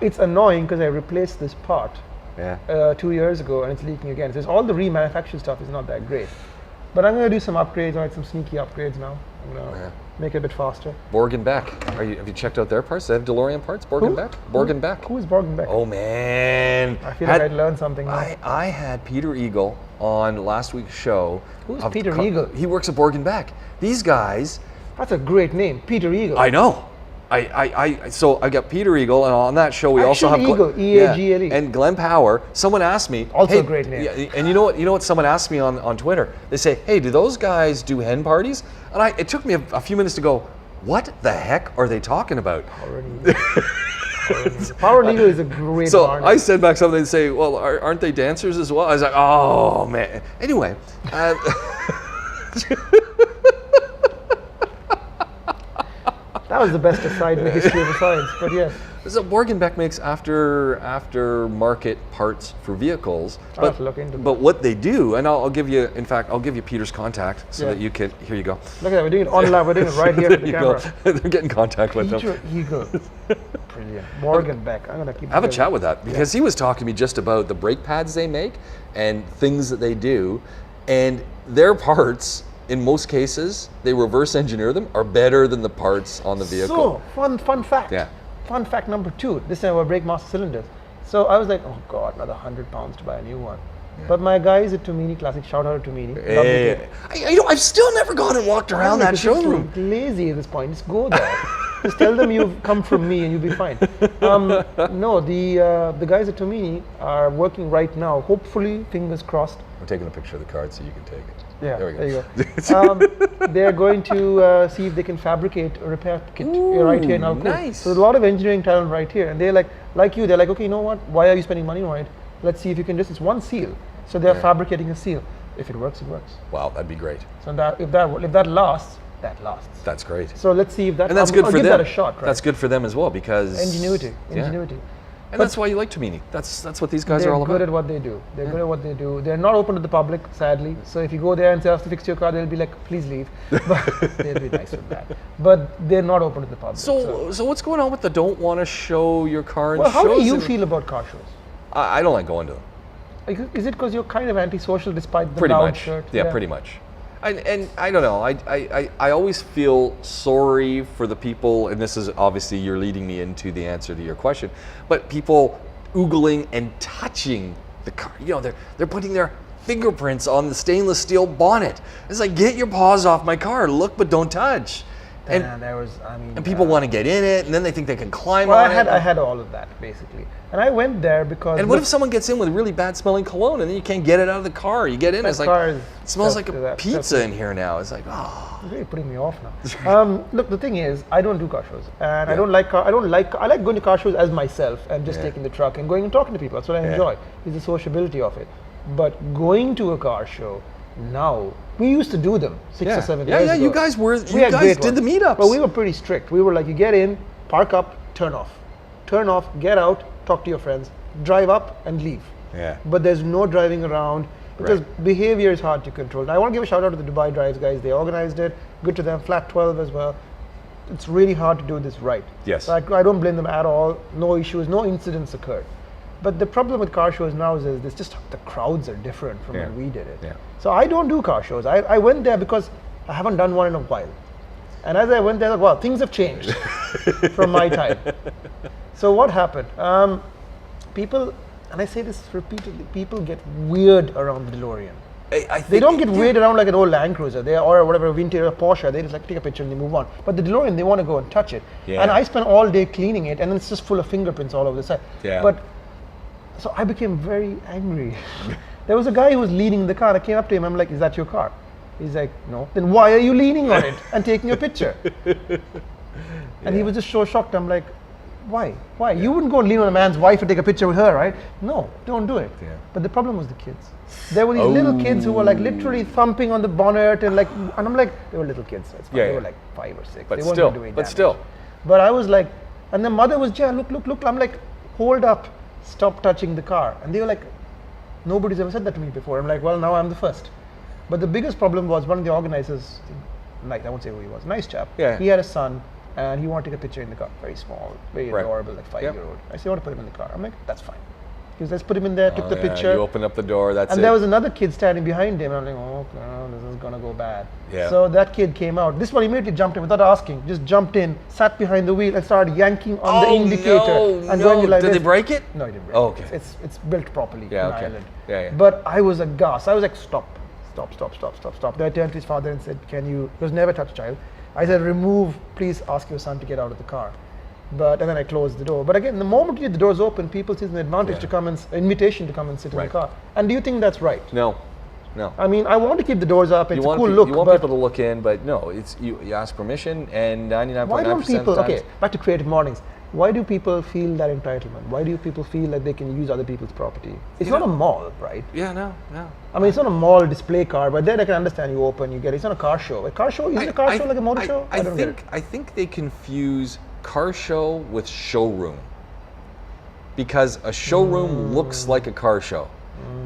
it's annoying because I replaced this part 2 years ago, and it's leaking again. So all the remanufactured stuff is not that great. But I'm going to do some upgrades, some sneaky upgrades now. I'm going to make it a bit faster. Borg and Beck. Have you checked out their parts? They have DeLorean parts? Borg and Beck? Borg and Beck. Who is Borg and Beck? Oh, man. I feel like I'd learned something now. I had Peter Eagle on last week's show. Who is Peter Eagle? He works at Borg and Beck. These guys... That's a great name, Peter Eagle. I know. So I got Peter Eagle, and on that show we also have Eagle, E-A-G-L-E. And Glenn Power. Someone asked me, also a great name. And you know what? Someone asked me on Twitter. They say, hey, do those guys do hen parties? And it took me a few minutes to go, what the heck are they talking about? Power Legal is a great So harness. I send back something and say, well, aren't they dancers as well? I was like, oh man. Anyway, That was the best aside in the history of the science, but yes. so Borgenbeck makes aftermarket parts for vehicles. I'll have to look into But what they do, and I'll give you, in fact, I'll give you Peter's contact so that you can. Here you go. Look at that, we're doing it on live, we're doing it right here with the You camera. go. They're getting contact with them. Peter Eagle. Brilliant. Borgenbeck. I'm going to keep Have a going. chat with that because he was talking to me just about the brake pads they make and things that they do, and their parts, in most cases, they reverse engineer them, are better than the parts on the vehicle. So, fun fact. Yeah. Fun fact number 2. This time about brake master cylinders. So I was like, oh God, another £100 to buy a new one. Yeah. But my guys at Tumini Classic, shout out to Tumini. I've still never gone and walked around that showroom. Just lazy at this point. Just go there. Just tell them you've come from me and you'll be fine. No, the guys at Tumini are working right now. Hopefully, fingers crossed. I'm taking a picture of the card so you can take it. Yeah, there we go. There you go. They're going to see if they can fabricate a repair kit right here in Alcoa. Nice. So there's a lot of engineering talent right here, and they're like you. They're like, okay, you know what? Why are you spending money on it? Let's see if you can just. It's one seal, so they're fabricating a seal. If it works, it works. Wow, that'd be great. So if that lasts, that lasts. That's great. So let's see if that. And that's good I'll for give them. that a shot. Right? That's good for them as well because ingenuity. And that's why you like Tumini. That's what these guys are all about. They're good at what they do. They're good at what they do. They're not open to the public, sadly. So if you go there and say, I have to fix your car, they'll be like, please leave. But they'll be nice with that. But they're not open to the public. So what's going on with the don't want to show your car in well, how shows? do you feel about car shows? I don't like going to them. Is it because you're kind of antisocial despite the Pretty loud much. shirt? Yeah, pretty much. And I don't know. I always feel sorry for the people, and this is obviously you're leading me into the answer to your question, but people oogling and touching the car. You know, they're putting their fingerprints on the stainless steel bonnet. It's like, get your paws off my car. Look, but don't touch. And people want to get in it, and then they think they can climb on it. I had all of that basically, and I went there because. And what if someone gets in with really bad smelling cologne, and then you can't get it out of the car? You get in, it's like it smells like a pizza in here now. It's like, oh, you're really putting me off now. Look, the thing is, I don't do car shows, and I like going to car shows as myself and just taking the truck and going and talking to people. That's what I enjoy. Is the sociability of it. But going to a car show. Now, we used to do them 6 or 7 years ago. You guys did the meetups. But we were pretty strict. We were like, you get in, park up, turn off. Turn off, get out, talk to your friends, drive up and leave. Yeah. But there's no driving around because behavior is hard to control. And I want to give a shout out to the Dubai Drives guys. They organized it. Good to them. Flat 12 as well. It's really hard to do this right. Yes. So I don't blame them at all. No issues, no incidents occurred. But the problem with car shows now is it's just the crowds are different from when we did it. Yeah. So I don't do car shows. I went there because I haven't done one in a while. And as I went there, I thought, wow, things have changed from my time. So what happened? People, and I say this repeatedly, people get weird around the DeLorean. They don't get weird around like an old Land Cruiser or whatever, vintage or Porsche. They just like take a picture and they move on. But the DeLorean, they want to go and touch it. Yeah. And I spent all day cleaning it, and then it's just full of fingerprints all over the side. Yeah. So I became very angry. There was a guy who was leading the car. I came up to him. I'm like, is that your car? He's like, no. Then why are you leaning on it and taking a picture? And he was just so shocked. I'm like, why? Why? You wouldn't go and lean on a man's wife and take a picture with her, right? No, don't do it. Yeah. But the problem was the kids. There were these little kids who were like literally thumping on the bonnet and I'm like, they were little kids. That's fine. They were like 5 or 6. But they weren't doing damage. But I was like, and the mother was, look. I'm like, hold up. Stop touching the car. And they were like, nobody's ever said that to me before. I'm like, well, now I'm the first. But the biggest problem was one of the organizers, like, I won't say who he was, nice chap. Yeah. He had a son and he wanted to take a picture in the car. Very small, very adorable, like 5-year-old. I said, I want to put him in the car. I'm like, that's fine. He goes, let's put him in there, took the picture. You open up the door, that's it. And there was another kid standing behind him. I'm like, oh, no, this is going to go bad. Yeah. So that kid came out. This one immediately jumped in without asking. Just jumped in, sat behind the wheel and started yanking on the indicator. Did they break it? No, he didn't break it. Okay. It's built properly in Ireland. Yeah. But I was aghast. I was like, stop. Then I turned to his father and said, he was never touched child. I said, remove, please ask your son to get out of the car. And then I closed the door. But again, the moment the doors open, people see an advantage to come and invitation to come and sit in the car. And do you think that's right? No. I mean, I want to keep the doors up. It's a cool look. You want people to look in, but no, it's you ask permission, and 99.9% Why don't people? Okay, back to creative mornings. Why do people feel that entitlement? Why do people feel like they can use other people's property? It's You not know- a mall, right? Yeah, no. I mean, it's not a mall display car, but then I can understand you open, you get it. It's not a car show. A car show, is it a car show like a motor show? I don't get it. think they confuse car show with showroom, because a showroom looks like a car show,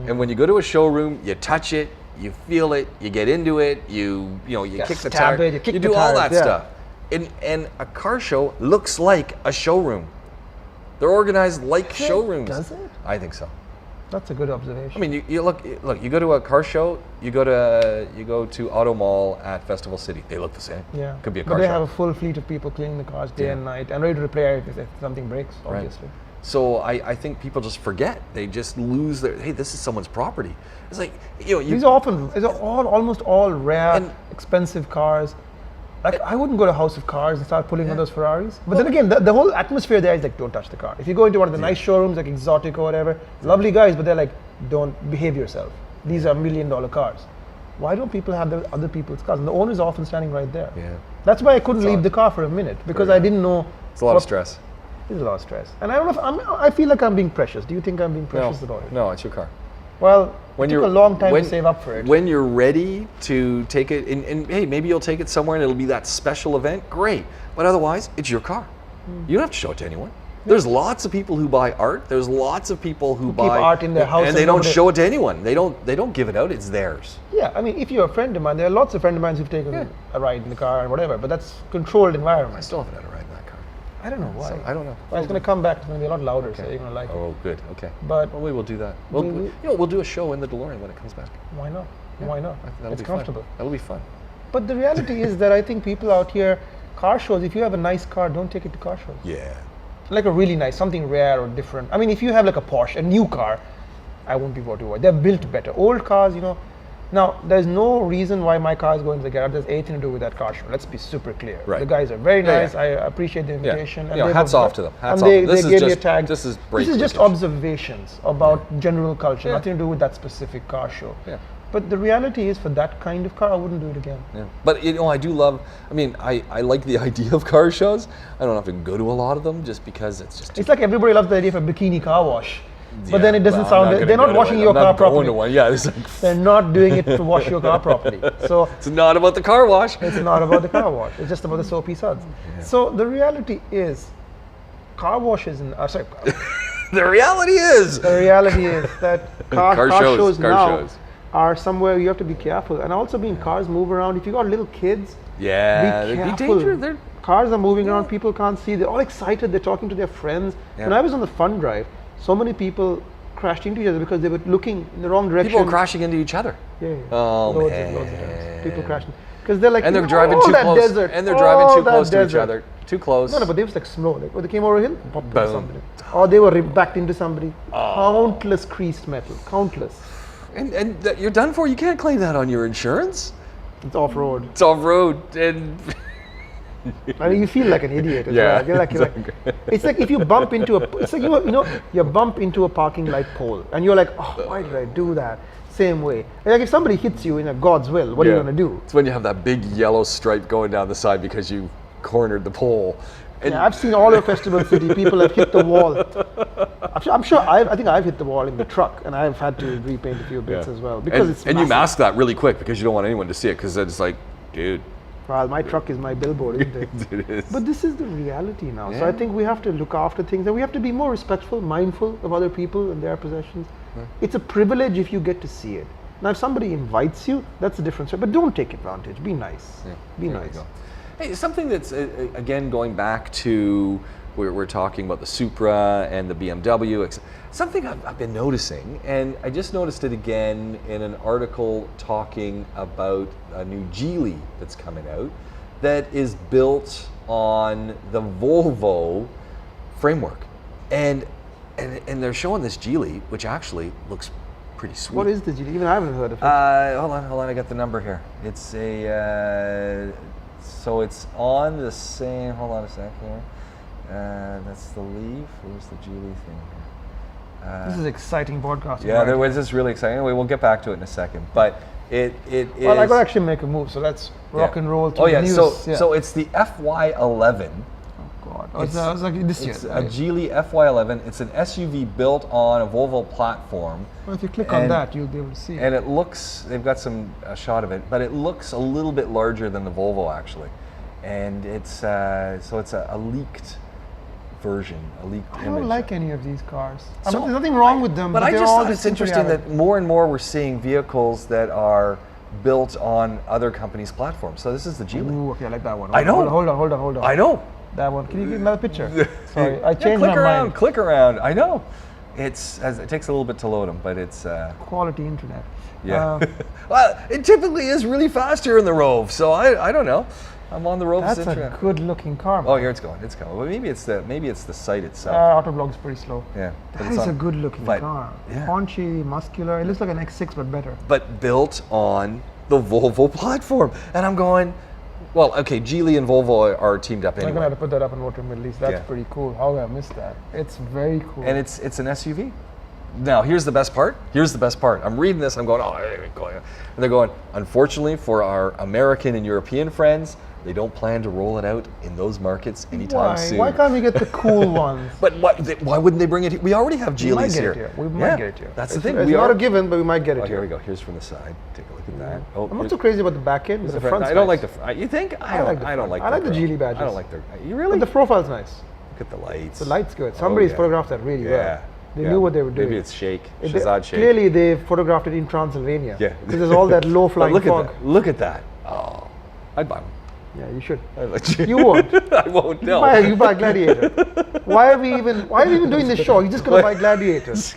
and when you go to a showroom, you touch it, you feel it, you get into it, you kick the stab tire, it, you kick the do all tires, that yeah. stuff, and a car show looks like a showroom. They're organized like showrooms. Does it? I think so. That's a good observation. I mean, you look. You go to a car show. You go to Auto Mall at Festival City. They look the same. Yeah. Could be a But car they show. have a full fleet of people cleaning the cars day Yeah. and night and ready to repair it if something breaks, Right. obviously. So I think people just forget. They just lose their. Hey, this is someone's property. It's like These are almost all rare, And- expensive cars. Like, I wouldn't go to House of Cars and start pulling on those Ferraris. But then again, the whole atmosphere there is like, don't touch the car. If you go into one of the nice showrooms, like Exotic or whatever, lovely guys, but they're like, don't behave yourself. These are $1 million cars. Why don't people have the other people's cars? And the owner's often standing right there. Yeah. That's why I couldn't It's a leave lot. the car for a minute, because I didn't know. It's a lot of stress. It's a lot of stress. And I don't know if I feel like I'm being precious. Do you think I'm being precious about it? No, it's your car. Well, it took a long time to save up for it. When you're ready to take it, and hey, maybe you'll take it somewhere and it'll be that special event, great. But otherwise, it's your car. You don't have to show it to anyone. There's lots of people who buy art. There's lots of people who buy keep art in their house and they and don't nobody- show it to anyone. They don't give it out. It's theirs. Yeah, I mean, if you're a friend of mine, there are lots of friends of mine who've taken a ride in the car and whatever, but that's controlled I environment. still haven't had a ride in that car. I don't know why. So, I don't know. Well, it's going to come back. It's going to be a lot louder, so you're going to like it. Oh, good. Okay. But Well, we will do that. we- We'll do a show in the DeLorean when it comes back. why not? Why not? That'll It's be fun. comfortable. That'll be fun. But the reality is that I think people out here, car shows, if you have a nice car, don't take it to car shows. Yeah. Like a really nice, something rare or different. I mean, if you have like a Porsche, a new car, I won't be worried. They're built better. Old cars, now there's no reason why my car is going to the garage. There's anything to do with that car show. Let's be super clear. Right. The guys are very Yeah, nice. yeah. I appreciate the invitation. Yeah, hats off to them. Hats and they, off. This they is gave me a just- tag. this is This break is just vacation. observations about general culture. Yeah. Nothing to do with that specific car show. Yeah. But the reality is, for that kind of car, I wouldn't do it again. Yeah. But I do love. I mean, I like the idea of car shows. I don't have to go to a lot of them just because it's just. It's like everybody loves the idea of a bikini car wash. But then it doesn't well, I'm sound. not gonna They're go not to washing one. your I'm car not going properly. to one. Yeah, it's like, They're not doing it to wash your car properly. So it's not about the car wash. it's not about the car wash. It's just about the soapy suds. So the reality is, car washes and sorry, The reality is. the reality is that car shows car now shows. are somewhere you have to be careful. And also, being cars move around. If you got little kids, Yeah, be they'd be careful. dangerous. Cars are moving around. People can't see. They're all excited. They're talking to their friends. Yeah. When I was on the fun drive, so many people crashed into each other because they were looking in the wrong direction. People are crashing into each other. Yeah. Oh, loads man. of times. People crashing because they're like, And they're "Oh, driving too that close. Desert, And they're driving oh, too that close to each desert." other. Too close. No, but they was like slow. Like, they came over a hill, bumped into Boom. somebody. Or they were backed into somebody. Countless creased metal. Countless. And you're done for. You can't claim that on your insurance. It's off road. It's off road and. I mean, you feel like an idiot as Yeah, well. You're like, it's like if you bump into it's like you bump into a parking light pole, and you're like, oh, why did I do that? Same way. Like if somebody hits you in God's will, what are you gonna do? It's when you have that big yellow stripe going down the side because you cornered the pole. And Yeah, I've seen all over Festival City. People have hit the wall. I'm sure. I think I've hit the wall in the truck, and I've had to repaint a few bits as well because it's and you massive. mask that really quick because you don't want anyone to see it because it's like, dude, Well, my truck is my billboard, isn't it? it is. But this is the reality now. So Yeah. I think we have to look after things, and we have to be more respectful, mindful of other people and their possessions. It's a privilege if you get to see it. Now, if somebody invites you, that's a different story. But don't take advantage. Be nice. Be There you nice. go. Hey, something that's again going back to we're talking about the Supra and the BMW. Something I've been noticing, and I just noticed it again in an article talking about a new Geely that's coming out that is built on the Volvo framework, and they're showing this Geely, which actually looks pretty sweet. What is the GD? Even I haven't heard of it. Hold on, I got the number here. It's a, so it's on the same, hold on a sec here. That's the Leaf, where's the Geely thing here? This is exciting broadcasting. Yeah, right? there was this really exciting, anyway, we'll get back to it in a second. But it is. Well, I got to actually make a move, so let's rock and roll to Oh the yeah, news. so it's the FY11. Oh God. Oh, it's like this year. It's a Geely FY11. It's an SUV built on a Volvo platform. Well, if you click on that, you'll be able to see. And it looks, they've got a shot of it, but it looks a little bit larger than the Volvo actually. And it's, so it's a leaked version, a leaked image. I don't like any of these cars. So, there's nothing wrong with them, but I they're just all thought it's distinct interesting reality. that more and more we're seeing vehicles that are built on other companies' platforms. So this is the Geely. Ooh, okay, I like that one. I know. Hold on. I know. That one. Can you give me another picture? Sorry, I changed click my around, mind. click around. I know. It takes a little bit to load them, but it's Quality internet. yeah. Well, it typically is really fast here in the Rove, so I don't know. I'm on the Rove's That's internet. a good-looking car. Oh, here it's going. It's coming. Well, maybe it's the site itself. Autoblog's pretty slow. Yeah. but That it's is a on- good-looking but- car. yeah. Paunchy, muscular. It looks like an X6, but better. But built on the Volvo platform, and I'm going. Well, okay, Geely and Volvo are teamed up I'm gonna anyway, have to put that up in Motor Middle East. That's Yeah. pretty cool. How did I miss that? It's very cool. and it's an SUV. Now, here's the best part. I'm reading this. I'm going, oh, and they're going. Unfortunately, for our American and European friends, they don't plan to roll it out in those markets anytime soon. Why can't we get the cool ones? But why wouldn't they bring it here? We already have We might Geelys get here. it here. We might get it here. That's It's- the thing. It's not a given, but we might get it Oh, here. here we go. Here's from the side. Take a look at that. Oh, I'm not so crazy about the back end, but the front. I don't like the front. You think? I like the don't front. like. I like the their Geely grill. badges. I don't like their. You really? But the profile's nice. Look at the lights. The light's good. Somebody's yeah. photographed that really well. They knew what they were doing. Maybe it's Shake. They- Shazad Shake. Clearly, they photographed it in Transylvania. Yeah. Because there's all that low But flying look fog. at that. Look at that. Oh, I'd buy one. Yeah, you should. I'd like You won't. I won't. No. You buy Gladiator. Why are we even doing this show? You're just gonna buy Gladiators.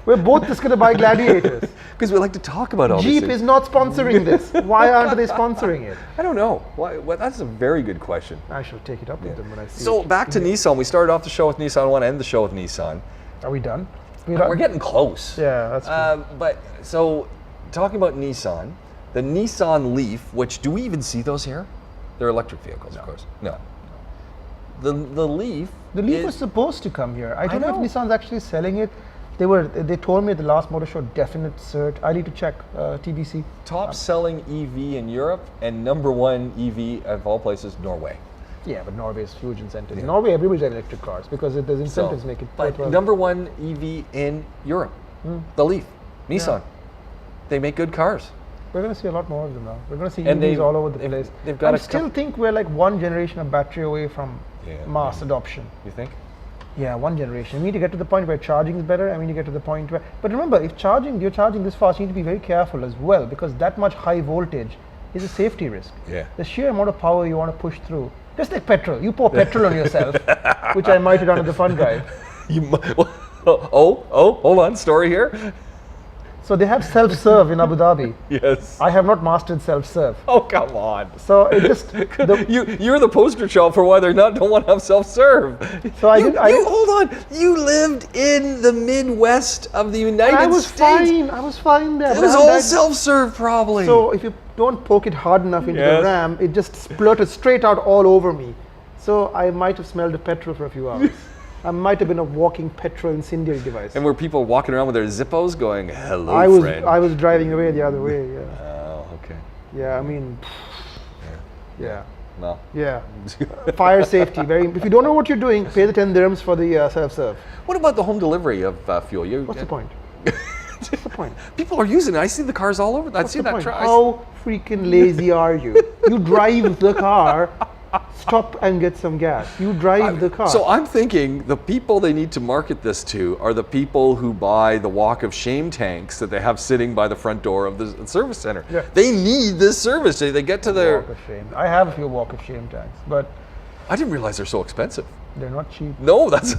We're both just gonna buy Gladiators. Because we like to talk about all Jeep these is not sponsoring this. Why aren't they sponsoring it? I don't know. Why? Well, that's a very good question. I shall take it up with them when I see So it. back to Nissan. We started off the show with Nissan. I want to end the show with Nissan. Are we done? We're getting close. Yeah, that's true. But so talking about Nissan, the Nissan Leaf, which do we even see those here? They're electric vehicles, of course. No. The Leaf. The Leaf is- was supposed to come here. I don't know know. if Nissan's actually selling it. They told me at the last motor show, definite cert. I need to check TBC. top selling EV in Europe and #1 EV of all places, Norway. Yeah, but Norway has huge incentives. In Norway, everybody's got electric cars because there's incentives make it. But quite well. #1 EV in Europe, the Leaf, Nissan. They make good cars. We're going to see a lot more of them now. We're going to see And EVs all over the place. they've got I a still think we're like one generation of battery away from mass adoption. You think? Yeah, one generation. We need to get to the point where charging is better, and we need to get to the point where. But remember, if you're charging this fast, you need to be very careful as well because that much high voltage is a safety risk. Yeah. The sheer amount of power you want to push through, just like petrol. You pour petrol on yourself, which I might have done at the fun drive. Hold on, story here. So they have self-serve in Abu Dhabi. Yes. I have not mastered self-serve. Oh, come on. So it just You're the poster child for why they don't want to have self-serve. So hold on. You lived in the Midwest of the United I was States. fine. I was fine there. It but was I all died- self-serve, probably. So if you don't poke it hard enough into Yes. the ram, it just splurted straight out all over me. So I might have smelled the petrol for a few hours. I might have been a walking petrol incendiary device. And were people walking around with their Zippos going, "Hello, I was friend"? I was driving away the other way. Yeah. Oh, okay. Yeah. I mean. Yeah. No. Yeah. Fire safety. Very. If you don't know what you're doing, pay the 10 dirhams for the self-serve. What about the home delivery of fuel? What's the point? What's the point? People are using it. I see the cars all over. I What's see the that point? truck. How freaking lazy are you? You drive the car. Stop and get some gas. You drive the car. So I'm thinking the people they need to market this to are the people who buy the walk of shame tanks that they have sitting by the front door of the service center. Yeah. They need this service. They get to their. Walk of shame. I have a few walk of shame tanks, but I didn't realize they're so expensive. they're not cheap. No, that's.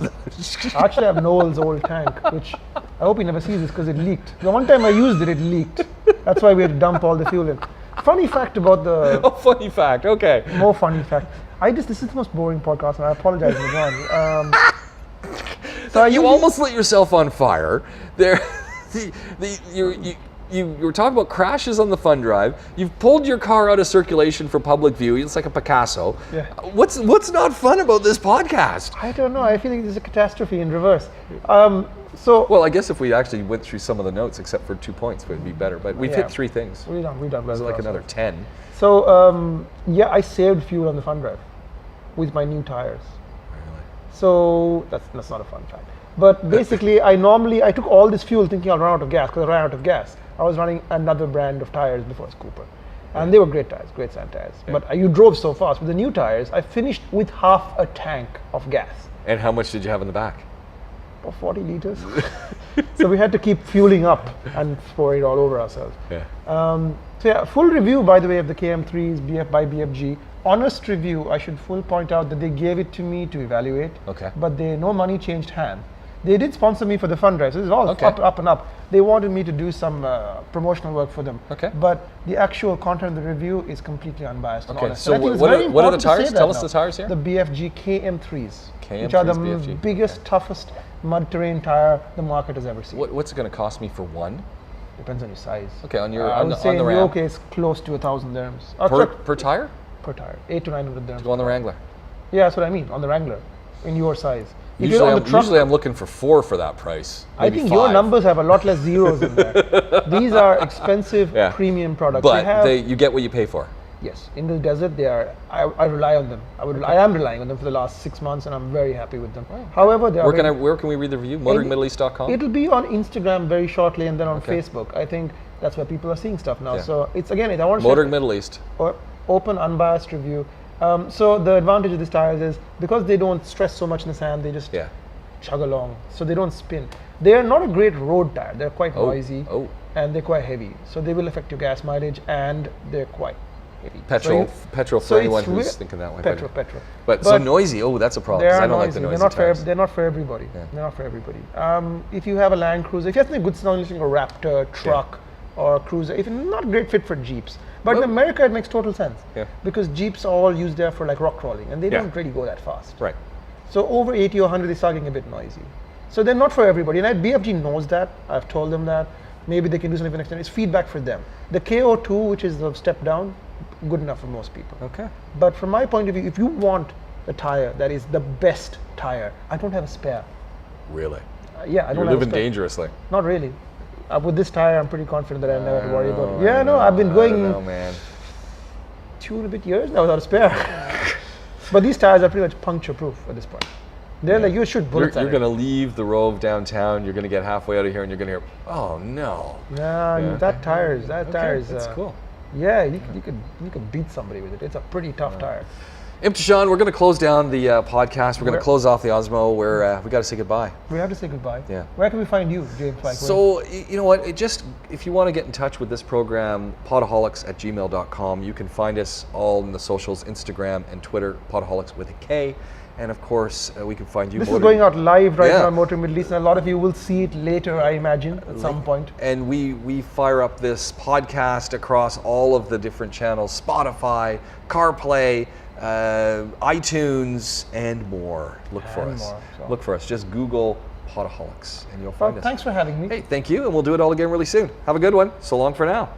I actually have Noel's old tank, which I hope he never sees this because it leaked. The one time I used it, it leaked. That's why we had to dump all the fuel in. Funny fact about the. Oh, funny fact. Okay. More funny fact. This is the most boring podcast, and I apologize in advance. So You almost lit yourself on fire. There, you were talking about crashes on the fun drive. You've pulled your car out of circulation for public view. It's like a Picasso. Yeah. What's not fun about this podcast? I don't know. I feel like there's a catastrophe in reverse. Well, I guess if we actually went through some of the notes, except for 2 points, it would be better. But we've Yeah. hit 3 things. we've done There's well. like another 10. So yeah, I saved fuel on the fun drive with my new tires. So that's not a fun fact. But basically, I took all this fuel thinking I'll run out of gas because I ran out of gas. I was running another brand of tires before, Cooper. And they were great tires, great sand tires. Yeah. But you drove so fast. With the new tires, I finished with half a tank of gas. And how much did you have in the back? Of 40 liters. So we had to keep fueling up and pour it all over ourselves. Yeah. So yeah, full review, by the way, of the KM3s by BFG. Honest review, I should full point out that they gave it to me to evaluate. Okay. But no money changed hand. They did sponsor me for the fund drive, so it's all Okay. up and up. They wanted me to do some promotional work for them. Okay. But the actual content of the review is completely unbiased and Okay, honest. so And I think it's what very are the important to tires? say that Tell us now. the tires here. The BFG KM3s, KM3s, which are the BFG. biggest, toughest mud terrain tire the market has ever seen. What's it going to cost me for one? Depends on your size. Okay, on your I on would the, say on the in your ramp case, close to 1,000 dirhams. per tire? Per tire, 800 to 900 dirhams. Go on the Wrangler. Yeah, that's what I mean. On the Wrangler, in your size. If Usually, you're on the truck, I'm looking for 4 for that price. I Maybe think 5. your numbers have a lot less zeros in there. These are expensive Yeah. premium products. But you get what you pay for. Yes, in the desert they are. I rely on them. I am relying on them for the last 6 months, and I'm very happy with them. However, they are. Where can we read the review? MotoringMiddleEast.com. It'll be on Instagram very shortly, and then on Okay. Facebook. I think that's where people are seeing stuff now. Yeah. So it's again, I want to Motoring Middle East. or open, unbiased review. So the advantage of these tires is because they don't stress so much in the sand, they just Yeah. chug along, so they don't spin. They are not a great road tire. They're quite Oh, noisy, oh. and they're quite heavy. So they will affect your gas mileage, and they're quite heavy. Petrol so for it's anyone who's re- thinking that way. Petrol. But so noisy. Oh, that's a problem. They 'Cause are I don't like noisy. the noisy They're not tires. for. They're not for everybody. Yeah. They're not for everybody. If you have a Land Cruiser, if you have something good sounding like a Raptor truck or a Cruiser, if not a great fit for Jeeps. But Well- in America, it makes total sense. Yeah. Because Jeeps are all used there for like rock crawling, and they Yeah. don't really go that fast. Right. So over 80 or 100, they start getting a bit noisy. So they're not for everybody. And BFG knows that. I've told them that. Maybe they can do something for next time. It's feedback for them. The KO2, which is the step down, good enough for most people. Okay. But from my point of view, if you want a tire that is the best tire, I don't have a spare. Really? Yeah, I don't You're have a living spare. dangerously. Not really. With this tire, I'm pretty confident that I never have to worry about it. I Yeah, don't no, I've been know, going I don't know, man. 2.5 years now without a spare. But these tires are pretty much puncture proof at this point. They're like, you shoot bullets You're at going to leave the Rove downtown. You're going to get halfway out of here, and you're going to hear, "Oh no!" Nah, Yeah. that tires. That's cool. Yeah, you could beat somebody with it. It's a pretty tough tire. Imthishan, we're going to close down the podcast. We're going to Where- close off the Osmo. Where we got to say goodbye. We have to say goodbye. Yeah. Where can we find you, James? So, you know what? If you want to get in touch with this program, podaholiks@gmail.com. You can find us all in the socials, Instagram and Twitter, Podaholiks with a K. And of course, we can find you. This is going out live right Yeah. now on Motor Middle East, and a lot of you will see it later, I imagine, at some point. And we fire up this podcast across all of the different channels: Spotify, CarPlay, iTunes, and more. Look for And us. more, so. Look for us. Just Google Podaholiks, and you'll Well, find us. thanks for having me. Hey, thank you, and we'll do it all again really soon. Have a good one. So long for now.